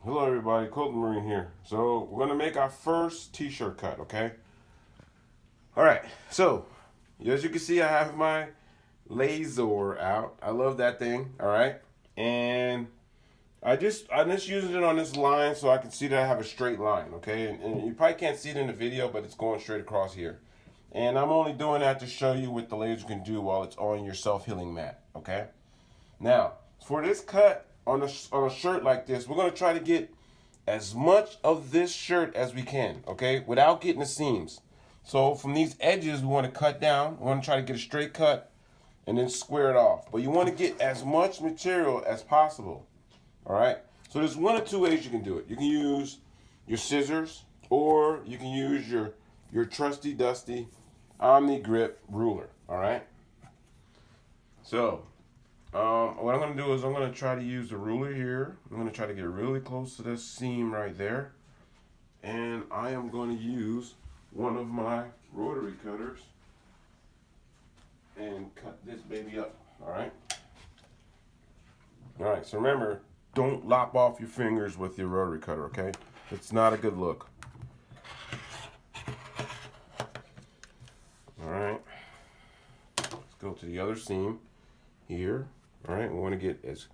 Hello everybody, Quilting Marine here. So we're gonna make our first t-shirt cut, okay? Alright, so as you can see I have my laser out. I love that thing, alright? And I'm just using it on this line so I can see that I have a straight line, okay? And you probably can't see it in the video, but it's going straight across here. And I'm only doing that to show you what the laser can do while it's on your self-healing mat, okay? Now, for this cut on a shirt like this, we're gonna try to get as much of this shirt as we can, okay, without getting the seams. So from these edges, we want to cut down. We want to try to get a straight cut and then square it off. But you want to get as much material as possible, all right? So there's one or two ways you can do it. You can use your scissors, or you can use your trusty dusty Omni Grip ruler, all right? So what I'm going to do is I'm going to try to use the ruler here. I'm going to try to get really close to this seam right there. And I am going to use one of my rotary cutters and cut this baby up, all right? All right, so remember, don't lop off your fingers with your rotary cutter, okay? It's not a good look. All right, let's go to the other seam here. All right, we want to get as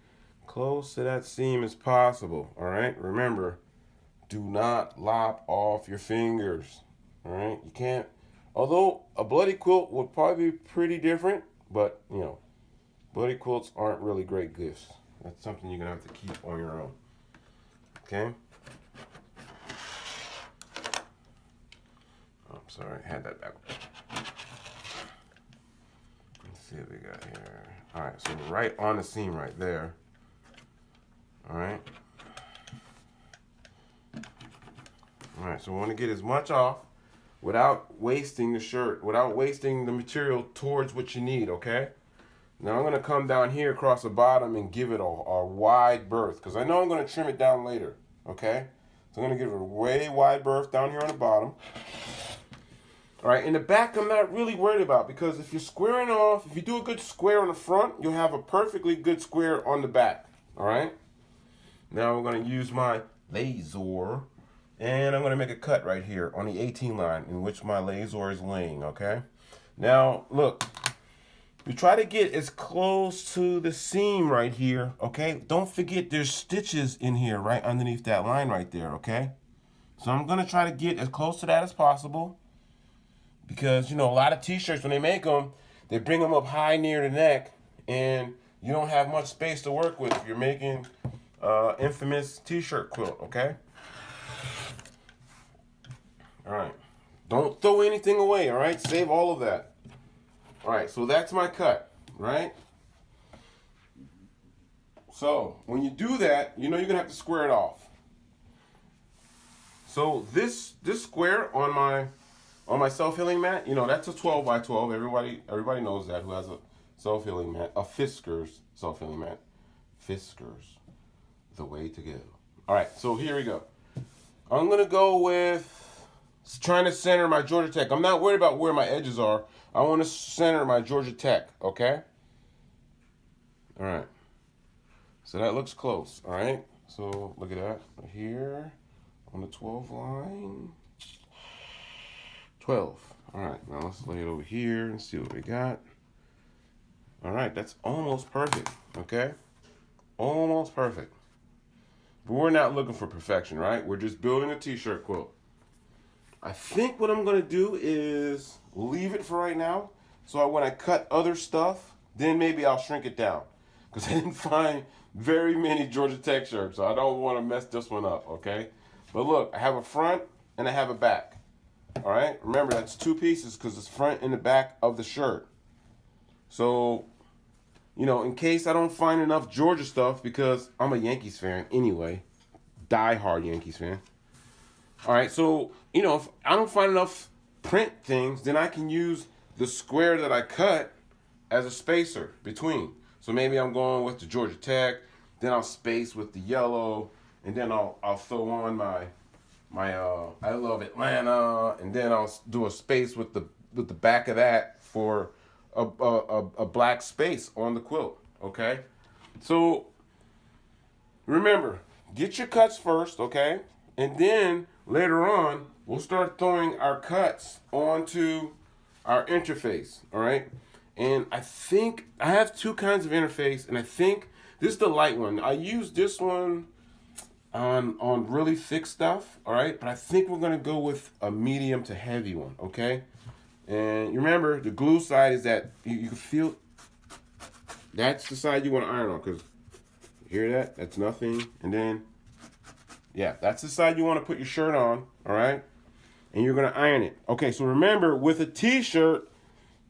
close to that seam as possible. All right, remember, do not lop off your fingers. All right, you can't. Although a bloody quilt would probably be pretty different, but you know, bloody quilts aren't really great gifts. That's something you're gonna have to keep on your own. Okay. Oh, I'm sorry, I had that back. Let's see what we got here. All right, so right on the seam right there. All right. All right, so we want to get as much off without wasting the shirt, without wasting the material towards what you need, okay? Now I'm going to come down here across the bottom and give it a wide berth, because I know I'm going to trim it down later, okay? So I'm going to give it a way wide berth down here on the bottom. All right, in the back, I'm not really worried about, because if you're squaring off, if you do a good square on the front, you'll have a perfectly good square on the back, all right? Now we're going to use my laser, and I'm going to make a cut right here on the 18 line in which my laser is laying, okay? Now, look, we try to get as close to the seam right here, okay? Don't forget there's stitches in here right underneath that line right there, okay? So I'm going to try to get as close to that as possible. Because, you know, a lot of t-shirts, when they make them, they bring them up high near the neck, and you don't have much space to work with if you're making infamous t-shirt quilt, okay? All right. Don't throw anything away, all right? Save all of that. All right, so that's my cut, right? So when you do that, you know you're going to have to square it off. So this square on my self-healing mat, you know, that's a 12 by 12. Everybody knows that who has a self-healing mat, a Fisker's self-healing mat. Fisker's, the way to go. All right, so here we go. I'm gonna go with trying to center my Georgia Tech. I'm not worried about where my edges are. I want to center my Georgia Tech, okay? All right. So that looks close, all right? So look at that right here on the 12 line. 12. All right, now let's lay it over here and see what we got. All right, that's almost perfect, okay? Almost perfect. But we're not looking for perfection, right? We're just building a t-shirt quilt. I think what I'm going to do is leave it for right now. So when I cut other stuff, then maybe I'll shrink it down. Because I didn't find very many Georgia Tech shirts, so I don't want to mess this one up, okay? But look, I have a front and I have a back. All right, remember that's two pieces because it's front and the back of the shirt. So, you know, in case I don't find enough Georgia stuff, because I'm a Yankees fan anyway, die-hard Yankees fan. All right, so, you know, if I don't find enough print things, then I can use the square that I cut as a spacer between. So maybe I'm going with the Georgia Tech, then I'll space with the yellow, and then I'll throw on my I love Atlanta, and then I'll do a space with the back of that for a black space on the quilt, okay? So remember, get your cuts first, okay? And then later on, we'll start throwing our cuts onto our interface, all right? And I think I have two kinds of interface, and I think this is the light one. I use this one on really thick stuff, all right? But I think we're gonna go with a medium to heavy one, okay? And you remember, the glue side is that you can feel, that's the side you want to iron on, because you hear that? That's nothing. And then, yeah, that's the side you want to put your shirt on, all right? And you're going to iron it. Okay, so remember, with a t-shirt,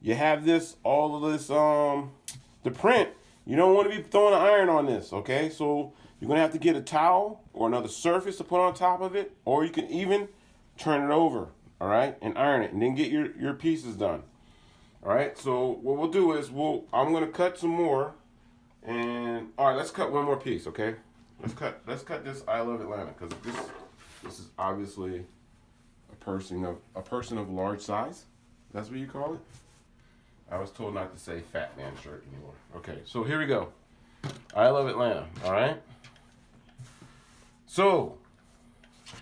you have this, all of this, the print. You don't want to be throwing an iron on this, okay? So you're going to have to get a towel or another surface to put on top of it, or you can even turn it over. All right, and iron it, and then get your pieces done. All right, so what we'll do is I'm gonna cut some more, and all right, let's cut one more piece. Okay, let's cut this I Love Atlanta, because this is obviously a person of large size. That's what you call it. I was told not to say fat man shirt anymore. Okay, so here we go. I Love Atlanta. All right. So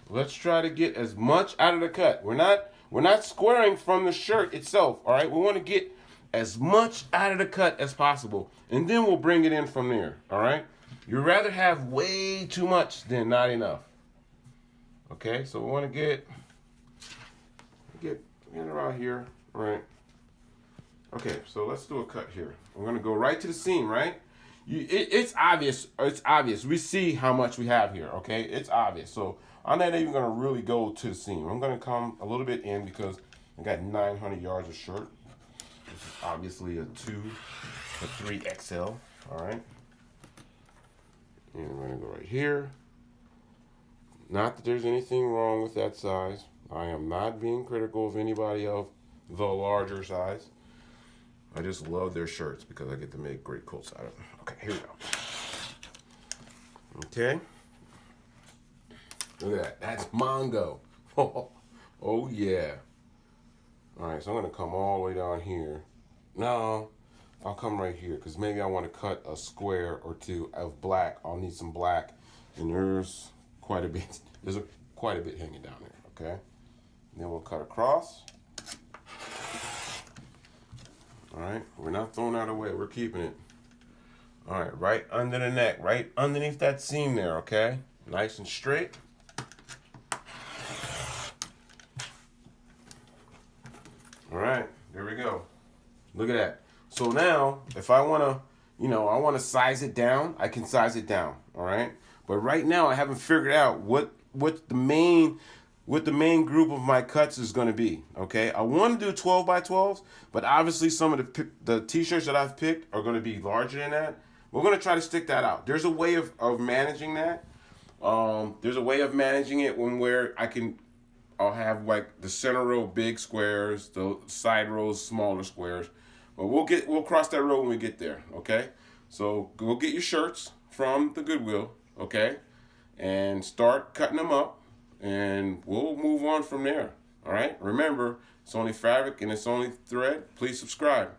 let's try to get as much out of the cut. We're not squaring from the shirt itself, all right? We want to get as much out of the cut as possible, and then we'll bring it in from there, all right? You'd rather have way too much than not enough. Okay, so we want to get around here, all right? Okay, so let's do a cut here. We're going to go right to the seam, right? It's obvious. It's obvious. We see how much we have here, okay? It's obvious. So I'm not even going to really go to the seam. I'm going to come a little bit in because I got 900 yards of shirt. This is obviously a 2 to 3 XL, all right? And we're going to go right here. Not that there's anything wrong with that size. I am not being critical of anybody of the larger size. I just love their shirts because I get to make great quilts out of them. Okay, here we go. Okay. Look at that. That's Mongo. Oh, yeah. All right, so I'm going to come all the way down here. No, I'll come right here because maybe I want to cut a square or two of black. I'll need some black. And there's quite a bit. There's quite a bit hanging down there, okay? And then we'll cut across. All right, we're not throwing that away. We're keeping it. All right, right under the neck, right underneath that seam there, okay? Nice and straight. All right, there we go. Look at that. So now, if I want to, I want to size it down, I can size it down, all right? But right now, I haven't figured out what the main group of my cuts is going to be, okay? I want to do 12 by 12s, but obviously some of the t-shirts that I've picked are going to be larger than that. We're going to try to stick that out. There's a way of managing that. There's a way of managing it where I'll have like the center row big squares, the side rows smaller squares. But we'll cross that road when we get there, okay? So go get your shirts from the Goodwill, okay? And start cutting them up. And we'll move on from there. All right? Remember, it's only fabric and it's only thread. Please subscribe.